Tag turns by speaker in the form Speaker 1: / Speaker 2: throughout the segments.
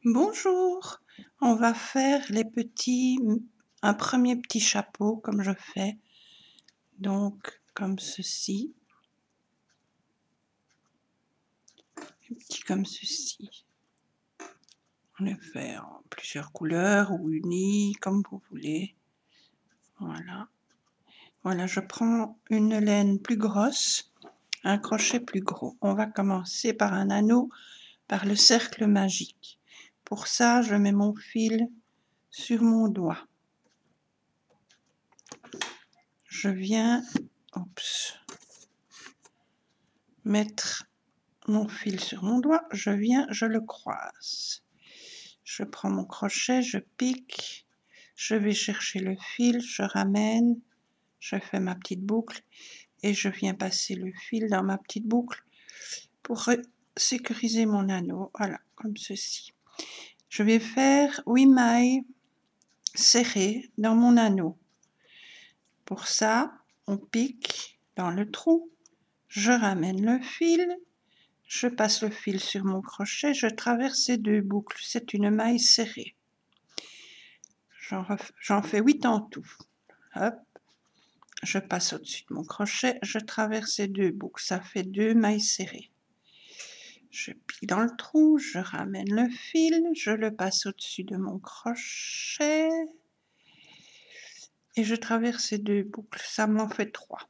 Speaker 1: Bonjour, on va faire un premier petit chapeau comme je fais, donc comme ceci, un petit comme ceci. On le fait en plusieurs couleurs ou uni, comme vous voulez. Voilà. Voilà, je prends une laine plus grosse, un crochet plus gros. On va commencer par un anneau, par le cercle magique. Pour ça, je mets mon fil sur mon doigt. Je viens, mettre mon fil sur mon doigt, je viens, je le croise. Je prends mon crochet, je pique, je vais chercher le fil, je ramène, je fais ma petite boucle et je viens passer le fil dans ma petite boucle pour sécuriser mon anneau, voilà, comme ceci. Je vais faire 8 mailles serrées dans mon anneau. Pour ça, on pique dans le trou, je ramène le fil, je passe le fil sur mon crochet, je traverse ces deux boucles, c'est une maille serrée. J'en fais 8 en tout. Hop, je passe au-dessus de mon crochet, je traverse ces deux boucles, ça fait 2 mailles serrées. Je pique dans le trou, je ramène le fil, je le passe au-dessus de mon crochet et je traverse ces deux boucles, ça m'en fait 3.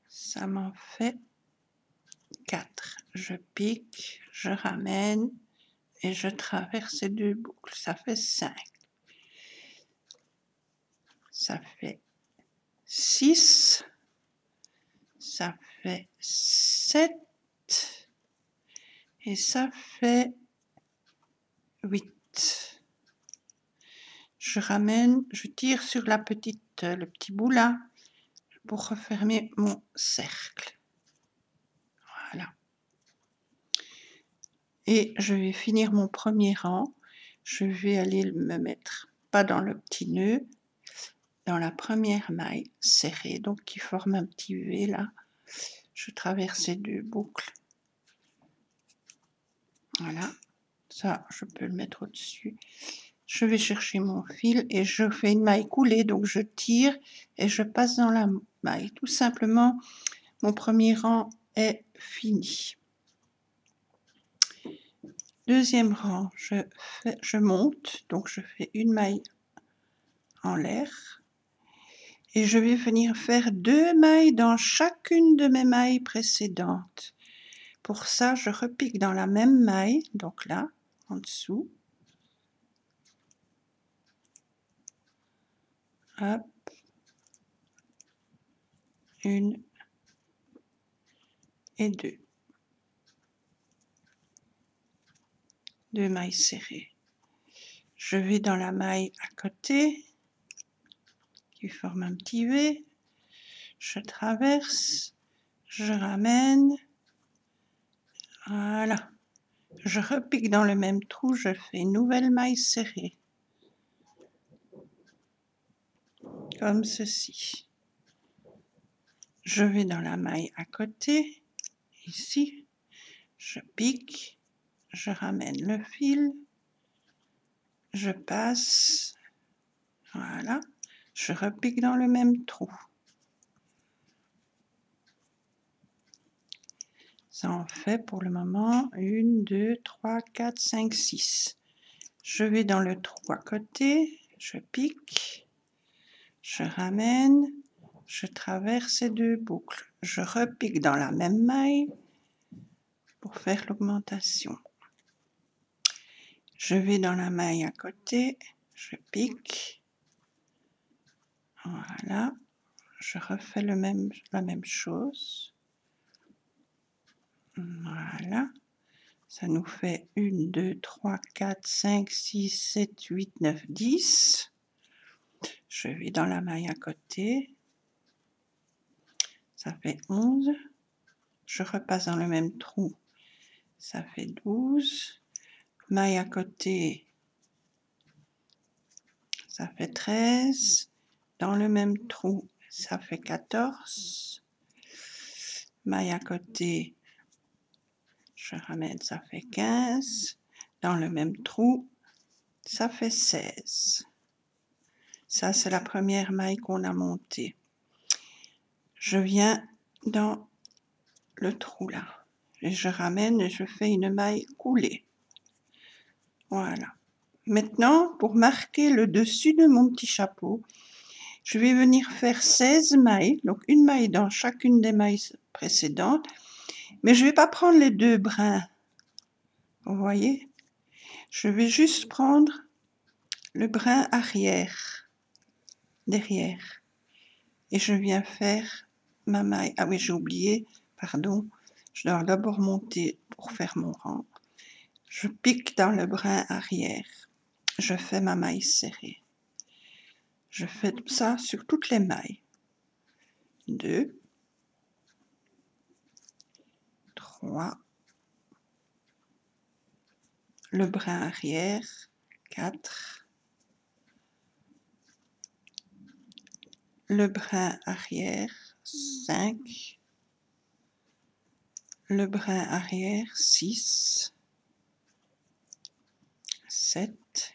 Speaker 1: Ça m'en fait 4. Je pique, je ramène et je traverse ces deux boucles, ça fait 5. Ça fait 6, ça fait 7 et ça fait 8. Je ramène, je tire sur le petit bout là pour refermer mon cercle. Voilà. Et je vais finir mon premier rang. Je vais aller me mettre, pas dans le petit nœud, dans la première maille serrée, donc qui forme un petit V là. Je traverse ces deux boucles. Voilà. Ça, je peux le mettre au-dessus. Je vais chercher mon fil et je fais une maille coulée, donc je tire et je passe dans la maille. Tout simplement, mon premier rang est fini. Deuxième rang, je monte, donc je fais une maille en l'air et je vais venir faire 2 mailles dans chacune de mes mailles précédentes. Pour ça, je repique dans la même maille, donc là, en dessous. Hop. 1 et 2. 2 mailles serrées. Je vais dans la maille à côté, qui forme un petit V. Je traverse, je ramène. Voilà. Je repique dans le même trou, je fais une nouvelle maille serrée. Comme ceci. Je vais dans la maille à côté, ici. Je pique, je ramène le fil. Je passe. Voilà. Je repique dans le même trou. Ça en fait pour le moment 1, 2, 3, 4, 5, 6. Je vais dans le trou à côté, je pique, je ramène, je traverse ces deux boucles. Je repique dans la même maille pour faire l'augmentation. Je vais dans la maille à côté, je pique. Voilà, je refais la même chose. Voilà. Ça nous fait 1, 2, 3, 4, 5, 6, 7, 8, 9, 10. Je vais dans la maille à côté. Ça fait 11. Je repasse dans le même trou. Ça fait 12. Maille à côté. Ça fait 13. Dans le même trou, ça fait 14. Maille à côté. Je ramène, ça fait 15. Dans le même trou, ça fait 16. Ça, c'est la première maille qu'on a montée. Je viens dans le trou là. Et je ramène et je fais une maille coulée. Voilà. Maintenant, pour marquer le dessus de mon petit chapeau, je vais venir faire 16 mailles. Donc, une maille dans chacune des mailles précédentes. Mais je ne vais pas prendre les deux brins. Vous voyez? Je vais juste prendre le brin arrière, derrière. Et je viens faire ma maille. Ah oui, j'ai oublié, pardon. Je dois d'abord monter pour faire mon rang. Je pique dans le brin arrière. Je fais ma maille serrée. Je fais ça sur toutes les mailles. 2, 3, le brin arrière, 4, le brin arrière, 5, le brin arrière, 6, 7,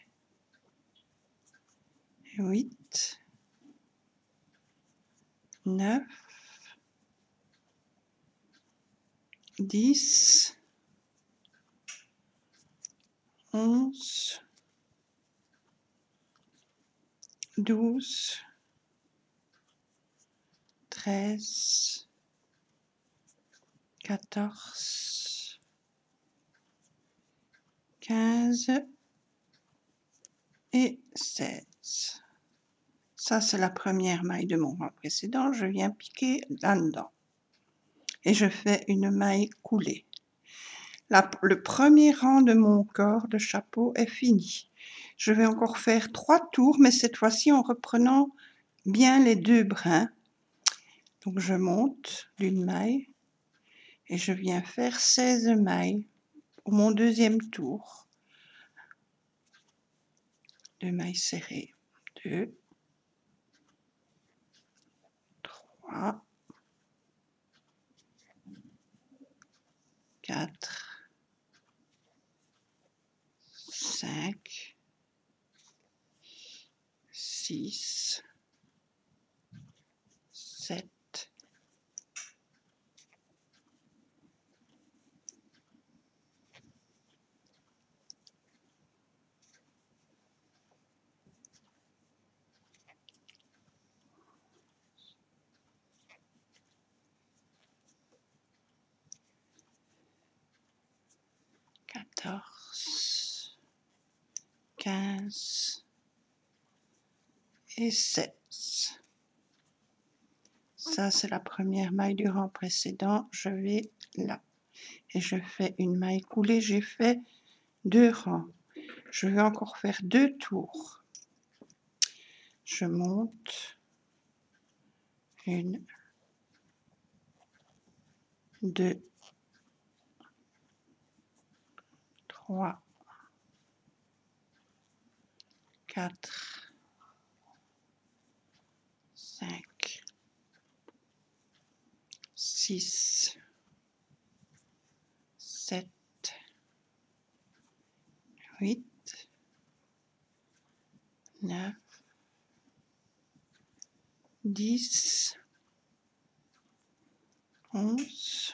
Speaker 1: 8, 9, 10, 11, 12, 13, 14, 15 et 16. Ça, c'est la première maille de mon rang précédent. Je viens piquer là-dedans. Et je fais une maille coulée. Le premier rang de mon corps de chapeau est fini. Je vais encore faire 3 tours, mais cette fois-ci en reprenant bien les deux brins. Donc je monte d'une maille et je viens faire 16 mailles pour mon deuxième tour. 2 mailles serrées. 2, 3, 4, 5, 6, 7, 14, 15 et 16. Ça, c'est la première maille du rang précédent. Je vais là. Et je fais une maille coulée. J'ai fait 2 rangs. Je vais encore faire 2 tours. Je monte. 1, 2, 3, 4, 5, 6, 7, 8, 9, 10, 11,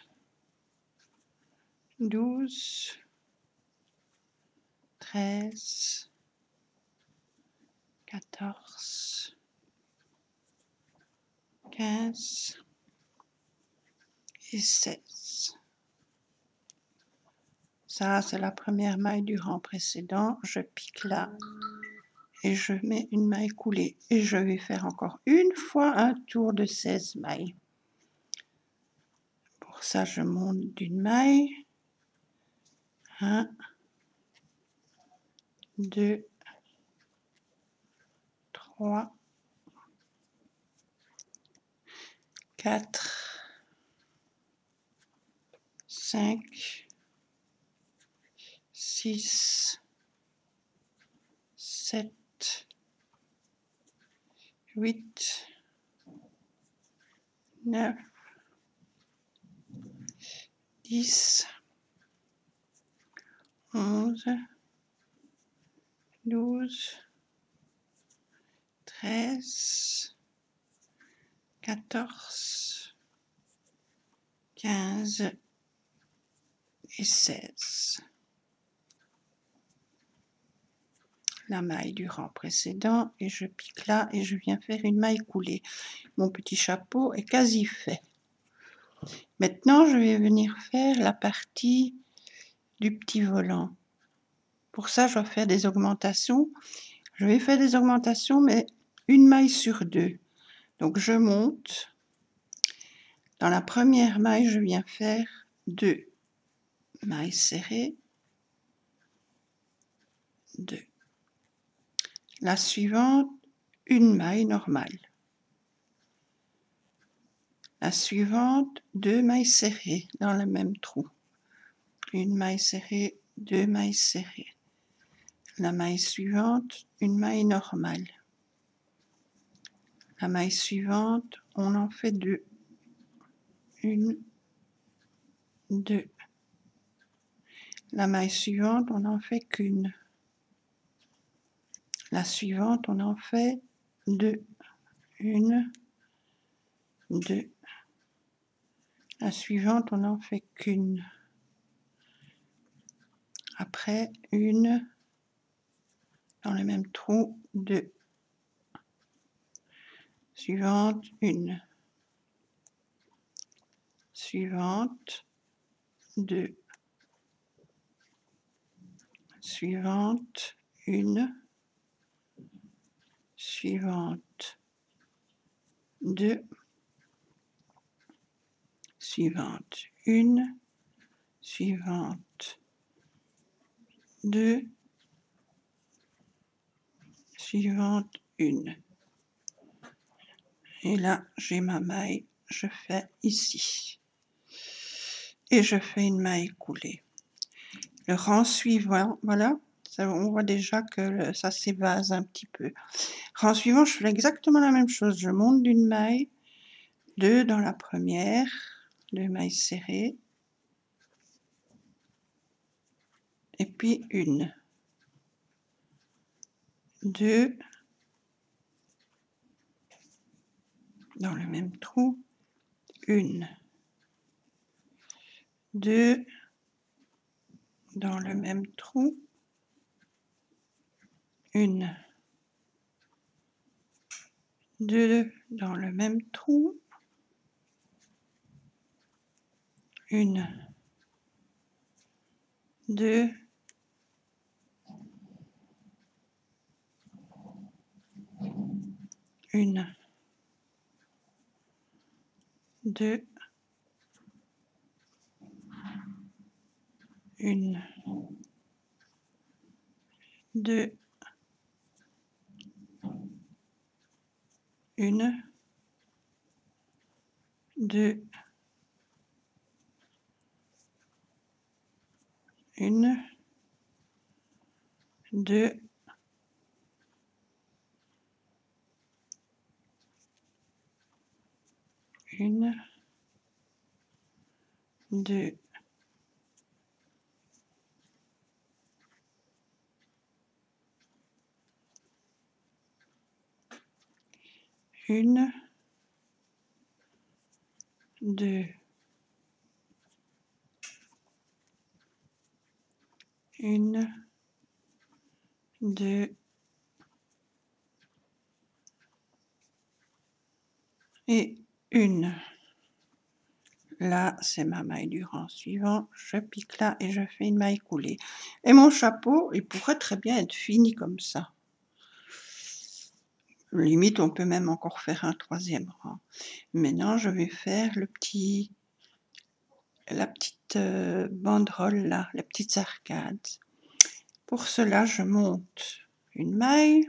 Speaker 1: 12, 13, 14, 15 et 16. Ça, c'est la première maille du rang précédent. Je pique là et je mets une maille coulée. Et je vais faire encore une fois un tour de 16 mailles. Pour ça, je monte d'une maille. 1, 2, 3, 4, 5, 6, 7, 8, 9, 10, 11, 12, 13, 14, 15 et 16. La maille du rang précédent et je pique là et je viens faire une maille coulée. Mon petit chapeau est quasi fait. Maintenant, je vais venir faire la partie du petit volant. Pour ça, je vais faire des augmentations. Je vais faire des augmentations, mais une maille sur deux. Donc, je monte. Dans la première maille, je viens faire 2 mailles serrées. 2. La suivante, une maille normale. La suivante, 2 mailles serrées dans le même trou. Une maille serrée, 2 mailles serrées. La maille suivante, une maille normale. La maille suivante, on en fait 2. 1, 2. La maille suivante, on n'en fait qu'une. La suivante, on en fait 2. 1, 2. La suivante, on n'en fait qu'une. Après, 1, dans le même trou, 2. Suivante, 1. Suivante, 2. Suivante, 1. Suivante, 2. Suivante, 1. Suivante, 2. Suivante, 1. Et là, j'ai ma maille, je fais ici. Et je fais une maille coulée. Le rang suivant, voilà, ça, on voit déjà que ça s'évase un petit peu. Rang suivant, je fais exactement la même chose. Je monte d'une maille, 2 dans la première, 2 mailles serrées, et puis 1. 2 dans le même trou, 1. 2 dans le même trou, 1. 2 dans le même trou, 1. 2. 1. 2. 1. 2. 1. 2. 1. 2. 1. 2. 1. 2. 1. 2. Et 1. Là, c'est ma maille du rang suivant. Je pique là et je fais une maille coulée. Et mon chapeau, il pourrait très bien être fini comme ça. Limite, on peut même encore faire un 3e rang. Maintenant, je vais faire la petite banderole là, les petites arcades. Pour cela, je monte une maille.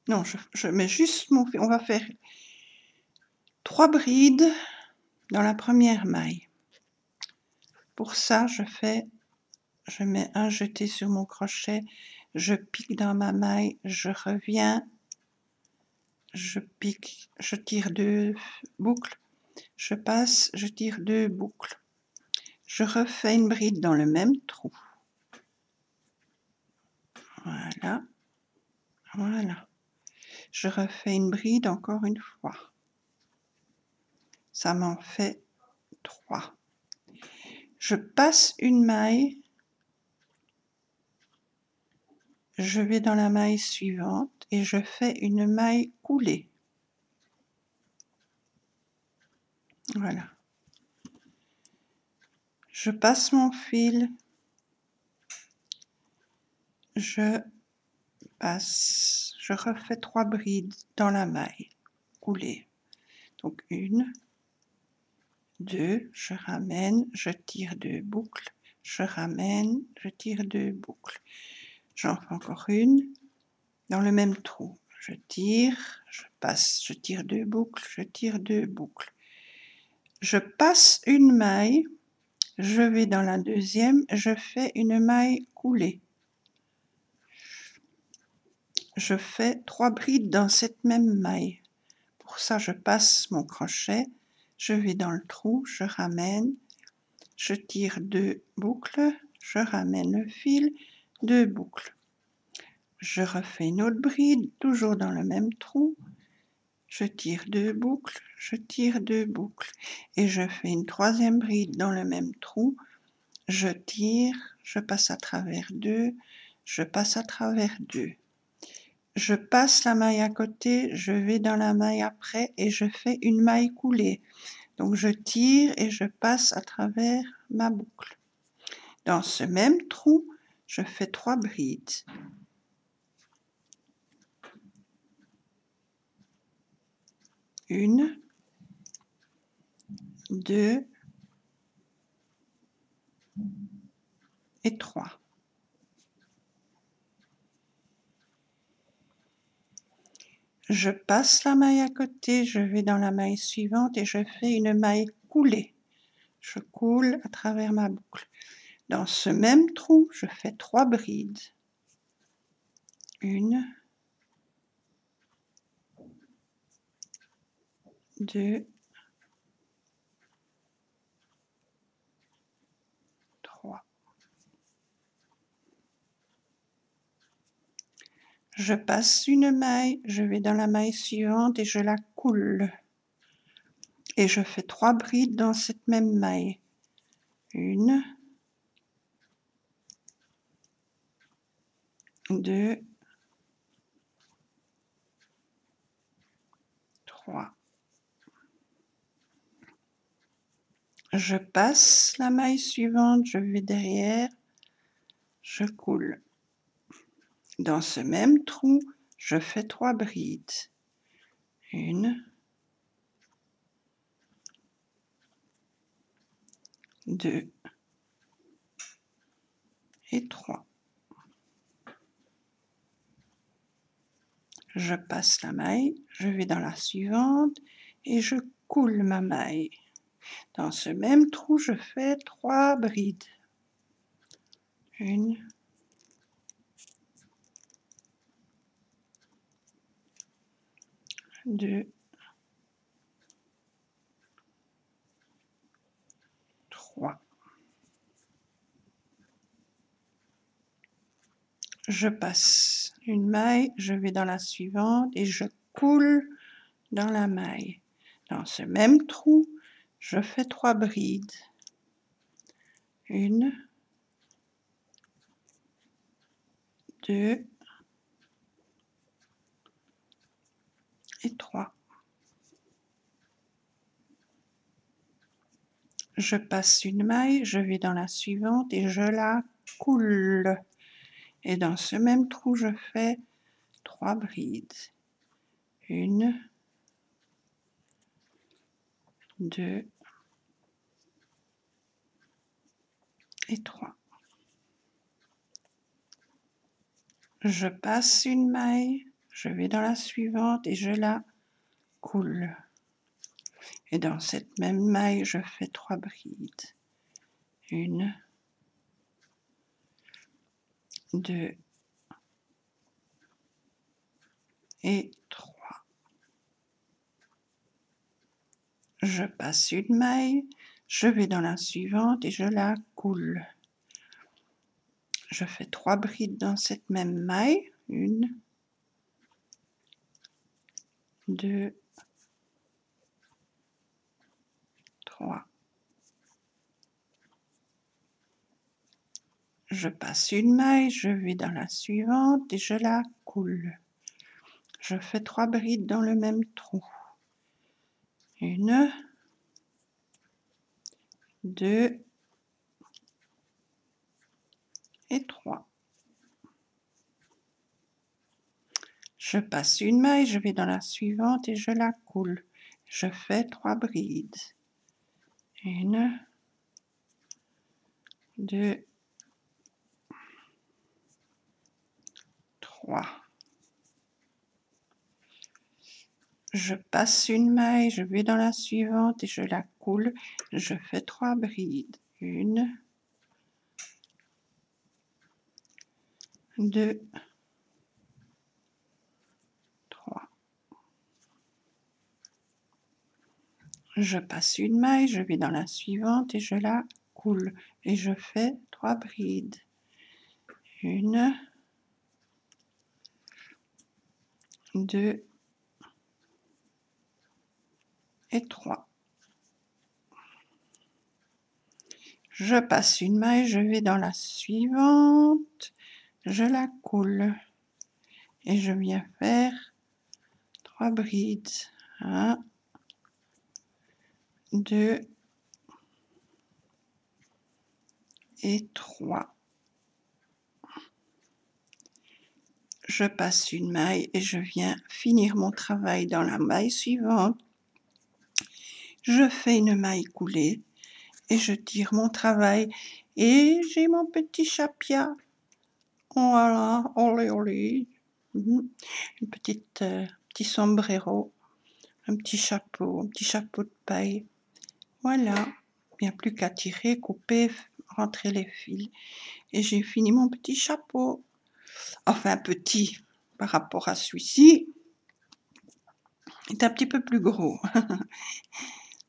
Speaker 1: Non, je mets juste mon fil. On va faire 3 brides dans la première maille. Pour ça, je mets un jeté sur mon crochet, je pique dans ma maille, je reviens, je pique, je tire 2 boucles, je passe, je tire 2 boucles, Je refais une bride dans le même trou. Voilà, voilà. Je refais une bride encore une fois. Ça m'en fait 3. Je passe une maille, je vais dans la maille suivante et je fais une maille coulée. Voilà. Je passe mon fil, je passe, je refais 3 brides dans la maille coulée. Donc 1, 2, je ramène, je tire 2 boucles, je ramène, je tire 2 boucles. J'en fais encore une dans le même trou. Je tire, je passe, je tire 2 boucles, je tire 2 boucles. Je passe une maille, je vais dans la deuxième, je fais une maille coulée. Je fais 3 brides dans cette même maille. Pour ça, je passe mon crochet, je vais dans le trou, je ramène, je tire 2 boucles, je ramène le fil, 2 boucles. Je refais une autre bride, toujours dans le même trou, je tire 2 boucles, je tire 2 boucles et je fais une troisième bride dans le même trou, je tire, je passe à travers 2, je passe à travers 2. Je passe la maille à côté, je vais dans la maille après et je fais une maille coulée. Donc je tire et je passe à travers ma boucle. Dans ce même trou, je fais 3 brides. Une, 2 et 3. Je passe la maille à côté, je vais dans la maille suivante et je fais une maille coulée. Je coule à travers ma boucle. Dans ce même trou, je fais 3 brides. Une, 2, 3. Je passe une maille, je vais dans la maille suivante et je la coule. Et je fais 3 brides dans cette même maille. Une, 2, 3. Je passe la maille suivante, je vais derrière, je coule. Dans ce même trou, je fais 3 brides. Une, 2 et 3. Je passe la maille, je vais dans la suivante et je coule ma maille. Dans ce même trou, je fais 3 brides. Une, 2, 3. Je passe une maille, je vais dans la suivante et je coule dans la maille. Dans ce même trou, je fais 3 brides. Une, 2 et 3. Je passe une maille, je vais dans la suivante et je la coule. Et dans ce même trou, je fais 3 brides. Une, 2 et 3. Je passe une maille, je vais dans la suivante et je la coule. Et dans cette même maille, je fais 3 brides. Une, 2 et 3. Je passe une maille, Je vais dans la suivante et je la coule. Je fais 3 brides dans cette même maille, 1, 2, 3. Je passe une maille, je vais dans la suivante et je la coule. Je fais 3 brides dans le même trou. 1, 2 et 3. Je passe une maille, je vais dans la suivante et je la coule. Je fais 3 brides. 1, 2, 3. Je passe une maille, je vais dans la suivante et je la coule. Je fais 3 brides. 1, 2, 3. Je passe une maille, je vais dans la suivante et je la coule. Et je fais 3 brides. 1, 2 et 3. Je passe une maille, je vais dans la suivante, je la coule. Et je viens faire 3 brides. 1, 2 et 3. Je passe une maille et je viens finir mon travail dans la maille suivante. Je fais une maille coulée et je tire mon travail et j'ai mon petit chapia. Voilà, olé olé. Une petite petit sombrero, un petit chapeau de paille. Voilà, il n'y a plus qu'à tirer, couper, rentrer les fils et j'ai fini mon petit chapeau. Enfin petit par rapport à celui-ci, est un petit peu plus gros.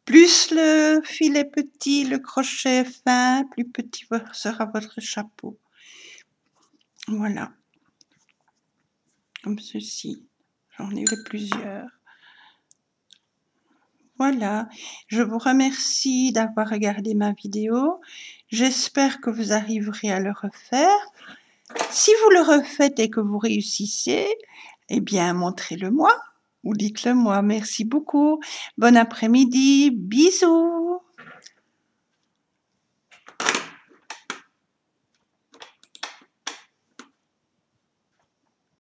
Speaker 1: Plus le fil est petit, le crochet est fin, plus petit sera votre chapeau. Voilà, comme ceci. J'en ai plusieurs. Voilà, je vous remercie d'avoir regardé ma vidéo. J'espère que vous arriverez à le refaire. Si vous le refaites et que vous réussissez, eh bien, montrez-le moi ou dites-le moi. Merci beaucoup. Bon après-midi. Bisous.